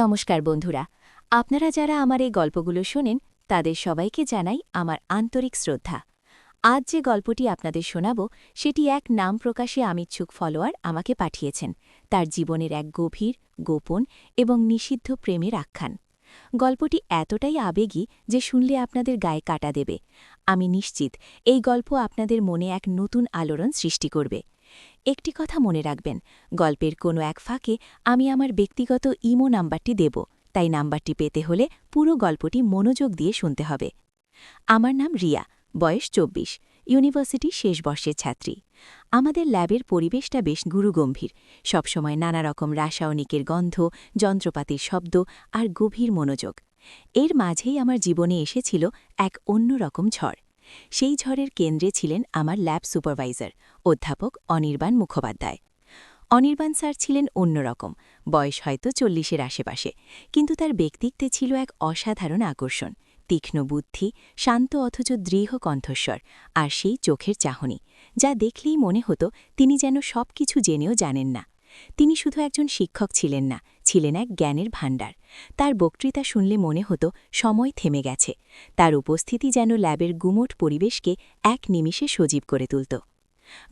নমস্কার বন্ধুরা, আপনারা যারা আমার এই গল্পগুলো শোনেন তাদের সবাইকে জানাই আমার আন্তরিক শ্রদ্ধা। আজ যে গল্পটি আপনাদের শোনাব সেটি এক নাম প্রকাশে আমিচ্ছুক ফলোয়ার আমাকে পাঠিয়েছেন, তার জীবনের এক গভীর, গোপন এবং নিষিদ্ধ প্রেমের আখ্যান। গল্পটি এতটাই আবেগী যে শুনলে আপনাদের গায়ে কাটা দেবে। আমি নিশ্চিত এই গল্প আপনাদের মনে এক নতুন আলোড়ন সৃষ্টি করবে। একটি কথা মনে রাখবেন, গল্পের কোনো এক ফাঁকে আমি আমার ব্যক্তিগত ইমো নাম্বারটি দেব, তাই নাম্বারটি পেতে হলে পুরো গল্পটি মনোযোগ দিয়ে শুনতে হবে। আমার নাম রিয়া, বয়স ২৪, ইউনিভার্সিটি শেষ বর্ষের ছাত্রী। আমাদের ল্যাবের পরিবেশটা বেশ গুরুগম্ভীর, সবসময় নানা রকম রাসায়নিকের গন্ধ, যন্ত্রপাতির শব্দ আর গভীর মনোযোগ। এর মাঝেই আমার জীবনে এসেছিল এক অন্যরকম ঝড়। সেই ঝড়ের কেন্দ্রে ছিলেন আমার ল্যাব সুপারভাইজার, অধ্যাপক অনির্বাণ মুখোপাধ্যায়। অনির্বাণ স্যার ছিলেন অন্যরকম, বয়স হয়তো ৪০-এর আশেপাশে, কিন্তু তার ব্যক্তিত্বে ছিল এক অসাধারণ আকর্ষণ। তীক্ষ্ণ বুদ্ধি, শান্ত অথচ দৃঢ় কণ্ঠস্বর, আর সেই চোখের চাহনি, যা দেখলেই মনে হতো তিনি যেন সবকিছু জেনেও জানেন না। তিনি শুধু একজন শিক্ষক ছিলেন না, ছিলেন এক জ্ঞানের ভাণ্ডার। তার বক্তৃতা শুনলে মনে হতো সময় থেমে গেছে। তার উপস্থিতি যেন ল্যাবের গুমোট পরিবেশকে এক নিমিষে সজীব করে তুলত।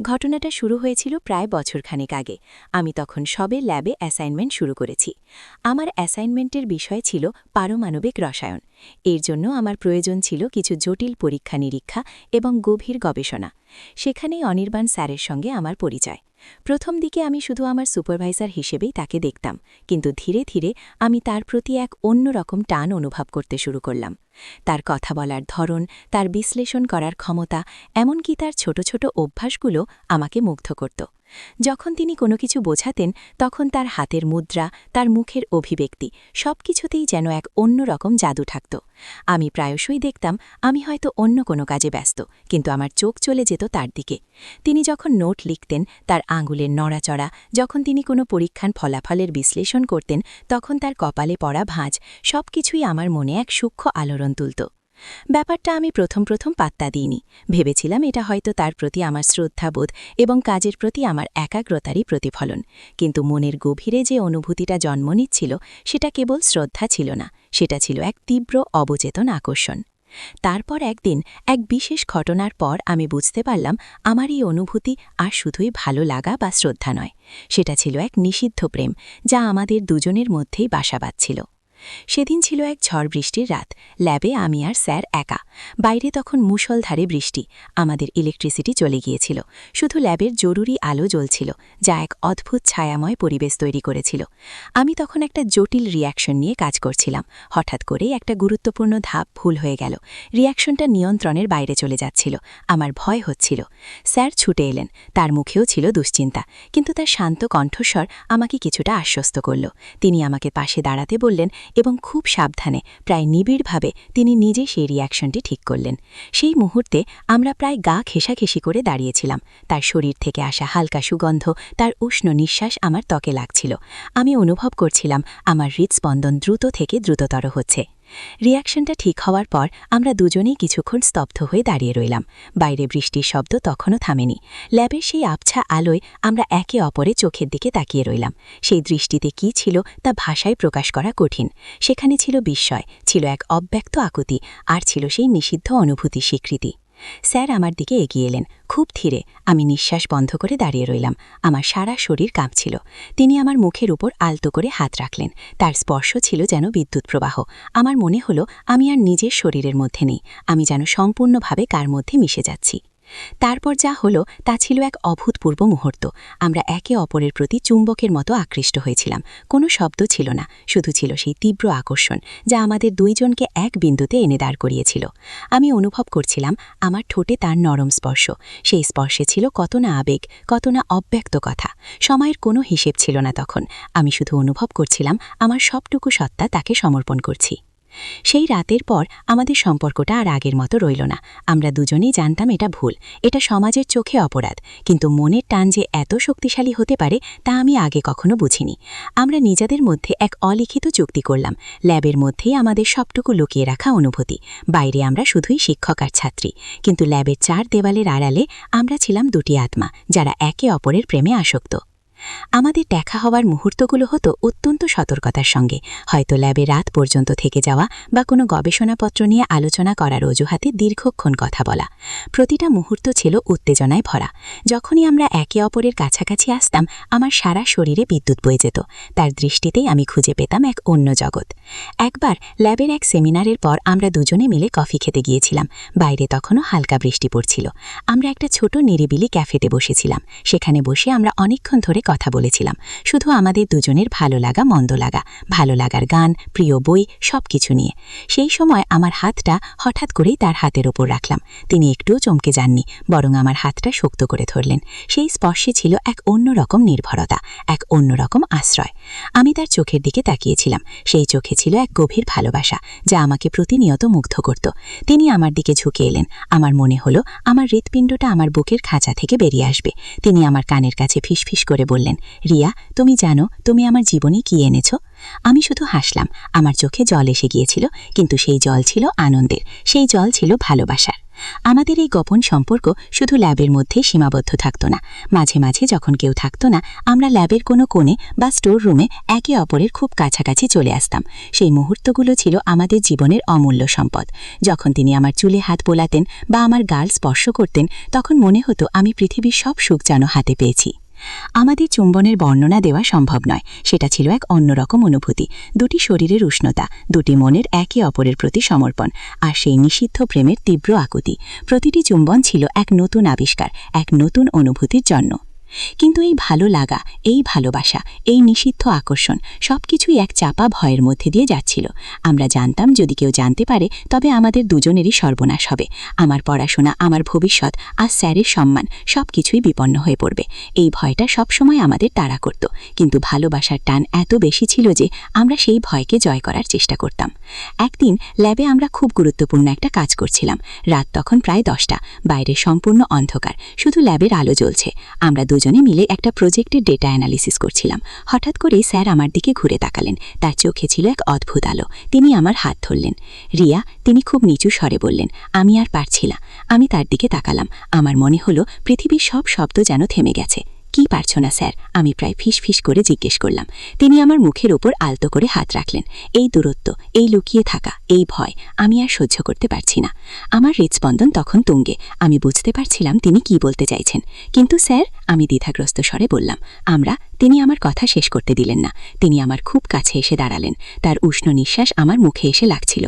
ঘটনাটা শুরু হয়েছিল প্রায় বছরখানেক আগে। আমি তখন সবে ল্যাবে অ্যাসাইনমেন্ট শুরু করেছি। আমার অ্যাসাইনমেন্টের বিষয় ছিল পারমাণবিক রসায়ন। এর জন্য আমার প্রয়োজন ছিল কিছু জটিল পরীক্ষা নিরীক্ষা এবং গভীর গবেষণা। সেখানেই অনির্বাণ স্যারের সঙ্গে আমার পরিচয়। প্রথম দিকে আমি শুধু আমার সুপারভাইজার হিসেবেই তাকে দেখতাম, কিন্তু ধীরে ধীরে আমি তার প্রতি এক অন্যরকম টান অনুভব করতে শুরু করলাম। তার কথা বলার ধরন, তার বিশ্লেষণ করার ক্ষমতা, এমনকি তার ছোট ছোট অভ্যাসগুলো আমাকে মুগ্ধ করত। যখন তিনি কোনো কিছু বোঝাতেন, তখন তার হাতের মুদ্রা, তার মুখের অভিব্যক্তি, সবকিছুতেই যেন এক অন্যরকম জাদু থাকত। আমি প্রায়শই দেখতাম আমি হয়তো অন্য কোনো কাজে ব্যস্ত, কিন্তু আমার চোখ চলে যেত তার দিকে। তিনি যখন নোট লিখতেন, তার আঙুলের নড়াচড়া, যখন তিনি কোনো পরীক্ষার ফলাফলের বিশ্লেষণ করতেন, তখন তার কপালে পড়া ভাঁজ, সবকিছুই আমার মনে এক সূক্ষ্ম আলোড়ন তুলত। ব্যাপারটা আমি প্রথম পাত্তা দিইনি। ভেবেছিলাম এটা হয়তো তার প্রতি আমার শ্রদ্ধাবোধ এবং কাজের প্রতি আমার একাগ্রতারই প্রতিফলন। কিন্তু মনের গভীরে যে অনুভূতিটা জন্ম নিচ্ছিল, সেটা কেবল শ্রদ্ধা ছিল না, সেটা ছিল এক তীব্র অবচেতন আকর্ষণ। তারপর একদিন এক বিশেষ ঘটনার পর আমি বুঝতে পারলাম আমার এই অনুভূতি আর শুধুই ভালো লাগা বা শ্রদ্ধা নয়, সেটা ছিল এক নিষিদ্ধ প্রেম, যা আমাদের দুজনের মধ্যেই বাসা বাঁধছিল। সেদিন ছিল এক ঝড় বৃষ্টির রাত। ল্যাবে আমি আর স্যার একা। বাইরে তখন মুষলধারে বৃষ্টি, আমাদের ইলেকট্রিসিটি চলে গিয়েছিল। শুধু ল্যাবের জরুরি আলো জ্বলছিল, যা এক অদ্ভুত ছায়াময় পরিবেশ তৈরি করেছিল। আমি তখন একটা জটিল রিয়াকশন নিয়ে কাজ করছিলাম। হঠাৎ করেই একটা গুরুত্বপূর্ণ ধাপ ভুল হয়ে গেল। রিয়াকশনটা নিয়ন্ত্রণের বাইরে চলে যাচ্ছিল। আমার ভয় হচ্ছিল। স্যার ছুটে এলেন, তার মুখেও ছিল দুশ্চিন্তা, কিন্তু তার শান্ত কণ্ঠস্বর আমাকে কিছুটা আশ্বস্ত করল। তিনি আমাকে পাশে দাঁড়াতে বললেন এবং খুব সাবধানে, প্রায় নিবিড়ভাবে তিনি নিজে সেই রিয়াকশনটি ঠিক করলেন। সেই মুহূর্তে আমরা প্রায় গা ঘেঁষাঘেঁষি করে দাঁড়িয়েছিলাম। তার শরীর থেকে আসা হালকা সুগন্ধ, তার উষ্ণ নিঃশ্বাস আমার ত্বকে লাগছিল। আমি অনুভব করছিলাম আমার হৃদস্পন্দন দ্রুত থেকে দ্রুততর হচ্ছে। রিয়াকশনটা ঠিক হওয়ার পর আমরা দুজনেই কিছুক্ষণ স্তব্ধ হয়ে দাঁড়িয়ে রইলাম। বাইরে বৃষ্টির শব্দ তখনও থামেনি। ল্যাবের সেই আবছা আলোয় আমরা একে অপরে চোখের দিকে তাকিয়ে রইলাম। সেই দৃষ্টিতে কি ছিল তা ভাষায় প্রকাশ করা কঠিন। সেখানে ছিল বিস্ময়, ছিল এক অব্যক্ত আকুতি, আর ছিল সেই নিষিদ্ধ অনুভূতি স্বীকৃতি। স্যার আমার দিকে এগিয়ে এলেন, খুব ধীরে। আমি নিঃশ্বাস বন্ধ করে দাঁড়িয়ে রইলাম। আমার সারা শরীর কাঁপছিল। তিনি আমার মুখের উপর আলতো করে হাত রাখলেন। তার স্পর্শ ছিল যেন বিদ্যুৎ প্রবাহ। আমার মনে হলো আমি আর নিজের শরীরের মধ্যে নেই, আমি যেন সম্পূর্ণভাবে কার মধ্যে মিশে যাচ্ছি। তারপর যা হলো তা ছিল এক অভূতপূর্ব মুহূর্ত। আমরা একে অপরের প্রতি চুম্বকের মতো আকৃষ্ট হয়েছিলাম। কোনো শব্দ ছিল না, শুধু ছিল সেই তীব্র আকর্ষণ, যা আমাদের দুইজনকে এক বিন্দুতে এনে দাঁড় করিয়েছিল। আমি অনুভব করছিলাম আমার ঠোঁটে তার নরম স্পর্শ। সেই স্পর্শে ছিল কত না আবেগ, কত না অব্যক্ত কথা। সময়ের কোনো হিসেব ছিল না তখন। আমি শুধু অনুভব করছিলাম আমার সবটুকু সত্তা তাকে সমর্পণ করছি। সেই রাতের পর আমাদের সম্পর্কটা আর আগের মতো রইল না। আমরা দুজনেই জানতাম এটা ভুল, এটা সমাজের চোখে অপরাধ, কিন্তু মনের টান যে এত শক্তিশালী হতে পারে তা আমি আগে কখনো বুঝিনি। আমরা নিজেদের মধ্যে এক অলিখিত চুক্তি করলাম, ল্যাবের মধ্যেই আমাদের সবটুকু লুকিয়ে রাখা অনুভূতি। বাইরে আমরা শুধুই শিক্ষক আর ছাত্রী, কিন্তু ল্যাবের চার দেওয়ালের আড়ালে আমরা ছিলাম দুটি আত্মা, যারা একে অপরের প্রেমে আসক্ত। আমাদের দেখা হওয়ার মুহূর্তগুলো হতো অত্যন্ত সতর্কতার সঙ্গে, হয়তো ল্যাবে রাত পর্যন্ত থেকে যাওয়া বা কোনো গবেষণাপত্র নিয়ে আলোচনা করার অজুহাতে দীর্ঘক্ষণ কথা বলা। প্রতিটা মুহূর্ত ছিল উত্তেজনায় ভরা। যখনই আমরা একে অপরের কাছাকাছি আসতাম, আমার সারা শরীরে বিদ্যুৎ বয়ে যেত। তার দৃষ্টিতেই আমি খুঁজে পেতাম এক অন্য জগৎ। একবার ল্যাবের এক সেমিনারের পর আমরা দুজনে মিলে কফি খেতে গিয়েছিলাম। বাইরে তখনও হালকা বৃষ্টি পড়ছিল। আমরা একটা ছোট নিরিবিলি ক্যাফেতে বসেছিলাম। সেখানে বসে আমরা অনেকক্ষণ ধরে কথা বলেছিলাম, শুধু আমাদের দুজনের ভালো লাগা মন্দ লাগা, ভালো লাগার গান, প্রিয় বই, সবকিছু নিয়ে। সেই সময় আমার হাতটা হঠাৎ করেই তার হাতের ওপর রাখলাম। তিনি একটুও চমকে যাননি, বরং আমার হাতটা শক্ত করে ধরলেন। সেই স্পর্শে ছিল এক অন্যরকম নির্ভরতা, এক অন্যরকম আশ্রয়। আমি তার চোখের দিকে তাকিয়েছিলাম। সেই চোখে ছিল এক গভীর ভালোবাসা, যা আমাকে প্রতিনিয়ত মুগ্ধ করত। তিনি আমার দিকে ঝুঁকে এলেন। আমার মনে হলো আমার হৃৎপিণ্ডটা আমার বুকের খাঁচা থেকে বেরিয়ে আসবে। তিনি আমার কানের কাছে ফিসফিস করে বললেন, রিয়া, তুমি জানো তুমি আমার জীবনে কি এনেছ? আমি শুধু হাসলাম। আমার চোখে জল এসে গিয়েছিল, কিন্তু সেই জল ছিল আনন্দের, সেই জল ছিল ভালোবাসার। আমাদের এই গোপন সম্পর্ক শুধু ল্যাবের মধ্যেই সীমাবদ্ধ থাকত না। মাঝে মাঝে যখন কেউ থাকত না, আমরা ল্যাবের কোনো কোণে বা স্টোর রুমে একে অপরের খুব কাছাকাছি চলে আসতাম। সেই মুহূর্তগুলো ছিল আমাদের জীবনের অমূল্য সম্পদ। যখন তিনি আমার চুলে হাত বোলাতেন বা আমার গাল স্পর্শ করতেন, তখন মনে হতো আমি পৃথিবীর সব সুখ যেন হাতে পেয়েছি। আমাদের চুম্বনের বর্ণনা দেওয়া সম্ভব নয়। সেটা ছিল এক অন্যরকম অনুভূতি, দুটি শরীরের উষ্ণতা, দুটি মনের একে অপরের প্রতি সমর্পণ, আর সেই নিষিদ্ধ প্রেমের তীব্র আকুতি। প্রতিটি চুম্বন ছিল এক নতুন আবিষ্কার, এক নতুন অনুভূতির জন্য। কিন্তু এই ভালো লাগা, এই ভালোবাসা, এই নিষিদ্ধ আকর্ষণ সবকিছুই এক চাপা ভয়ের মধ্যে দিয়ে যাচ্ছিল। আমরা জানতাম যদি কেউ জানতে পারে তবে আমাদের দুজনেরই সর্বনাশ হবে। আমার পড়াশোনা, আমার ভবিষ্যৎ, আর স্যারের সম্মান সবকিছুই বিপন্ন হয়ে পড়বে। এই ভয়টা সবসময় আমাদের তাড়া করত, কিন্তু ভালোবাসার টান এত বেশি ছিল যে আমরা সেই ভয়কে জয় করার চেষ্টা করতাম। একদিন ল্যাবে আমরা খুব গুরুত্বপূর্ণ একটা কাজ করছিলাম। রাত তখন প্রায় 10টা, বাইরে সম্পূর্ণ অন্ধকার, শুধু ল্যাবের আলো জ্বলছে। আমরা দুজনে মিলে একটা প্রজেক্টের ডেটা অ্যানালিসিস করছিলাম। হঠাৎ করেই স্যার আমার দিকে ঘুরে তাকালেন। তার চোখে ছিল এক অদ্ভুত আলো। তিনি আমার হাত ধরলেন। রিয়া, তিনি খুব নিচু স্বরে বললেন। আমি আর পারছি না। আমি তার দিকে তাকালাম। আমার মনে হলো পৃথিবীর সব শব্দ যেন থেমে গেছে। কি পারছ না স্যার? আমি প্রায় ফিস করে জিজ্ঞেস করলাম। তিনি আমার মুখের ওপর আলতো করে হাত রাখলেন। এই দূরত্ব, এই লুকিয়ে থাকা, এই ভয় আমি আর সহ্য করতে পারছি না। আমার হৃৎস্পন্দন তখন তুঙ্গে। আমি বুঝতে পারছিলাম তিনি কি বলতে চাইছেন। কিন্তু স্যার, আমি দ্বিধাগ্রস্ত স্বরে বললাম। তিনি আমার কথা শেষ করতে দিলেন না। তিনি আমার খুব কাছে এসে দাঁড়ালেন। তার উষ্ণ নিঃশ্বাস আমার মুখে এসে লাগছিল।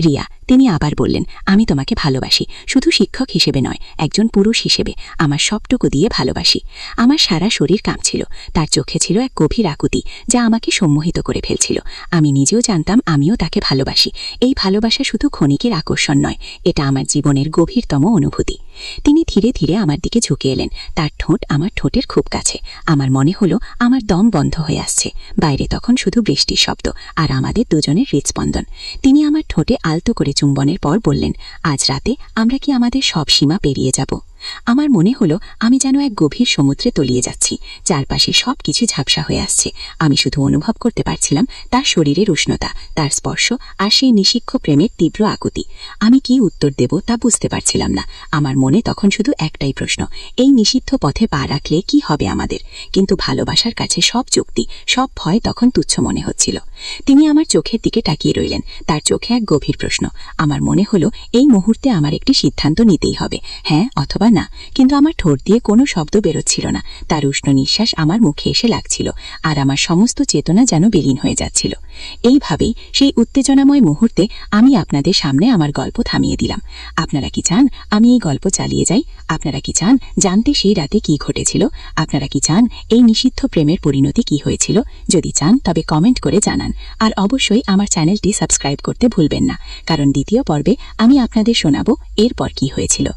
রিয়া, তিনি আবার বললেন, আমি তোমাকে ভালোবাসি, শুধু শিক্ষক হিসেবে নয়, একজন পুরুষ হিসেবে আমার সবটুকু দিয়ে ভালোবাসি। আমার সারা শরীর কাঁপছিল। তার চোখে ছিল এক গভীর আকুতি, যা আমাকে সম্মোহিত করে ফেলছিল। আমি নিজেও জানতাম আমিও তাকে ভালোবাসি। এই ভালোবাসা শুধু ক্ষণিকের আকর্ষণ নয়, এটা আমার জীবনের গভীরতম অনুভূতি। তিনি ধীরে ধীরে আমার দিকে ঝুঁকে এলেন। তার ঠোঁট আমার ঠোঁটের খুব কাছে। আমার মনে হলো আমার দম বন্ধ হয়ে আসছে। বাইরে তখন শুধু বৃষ্টির শব্দ আর আমাদের দুজনের হৃৎস্পন্দন। তিনি আমার ঠোঁটে আলতো করে চুম্বনের পর বললেন, আজ রাতে আমরা কি আমাদের সব সীমা পেরিয়ে যাব? আমার মনে হলো আমি যেন এক গভীর সমুদ্রে তলিয়ে যাচ্ছি। চারপাশে সবকিছু ঝাপসা হয়ে আসছে। আমি শুধু অনুভব করতে পারছিলাম তার শরীরের উষ্ণতা, তার স্পর্শ, আর সেই নিষিদ্ধ প্রেমের তীব্র আকুতি। আমি কি উত্তর দেব তা বুঝতে পারছিলাম না। আমার মনে তখন শুধু একটাই প্রশ্ন, এই নিষিদ্ধ পথে পা রাখলে কি হবে আমাদের? কিন্তু ভালোবাসার কাছে সব যুক্তি, সব ভয় তখন তুচ্ছ মনে হচ্ছিল। তিনি আমার চোখের দিকে তাকিয়ে রইলেন। তার চোখে এক গভীর প্রশ্ন। আমার মনে হলো এই মুহূর্তে আমার একটি সিদ্ধান্ত নিতেই হবে, হ্যাঁ অথবা না। কিন্তু আমার ঠোঁট দিয়ে কোনো শব্দ বেরোচ্ছিল না। তার উষ্ণ নিঃশ্বাস আমার মুখে এসে লাগছিল, আর আমার সমস্ত চেতনা যেন বিলীন হয়ে যাচ্ছিল। এইভাবেই সেই উত্তেজনাময় মুহূর্তে আমি আপনাদের সামনে আমার গল্প থামিয়ে দিলাম। আপনারা কি চান আমি এই গল্প চালিয়ে যাই? আপনারা কি চান জানতে সেই রাতে কি ঘটেছিল? আপনারা কি চান এই নিষিদ্ধ প্রেমের পরিণতি কি হয়েছিল? যদি চান তবে কমেন্ট করে জানান। আর অবশ্যই আমার চ্যানেলটি সাবস্ক্রাইব করতে ভুলবেন না, কারণ দ্বিতীয় পর্বে আমি আপনাদের শোনাবো এরপর কি হয়েছিল।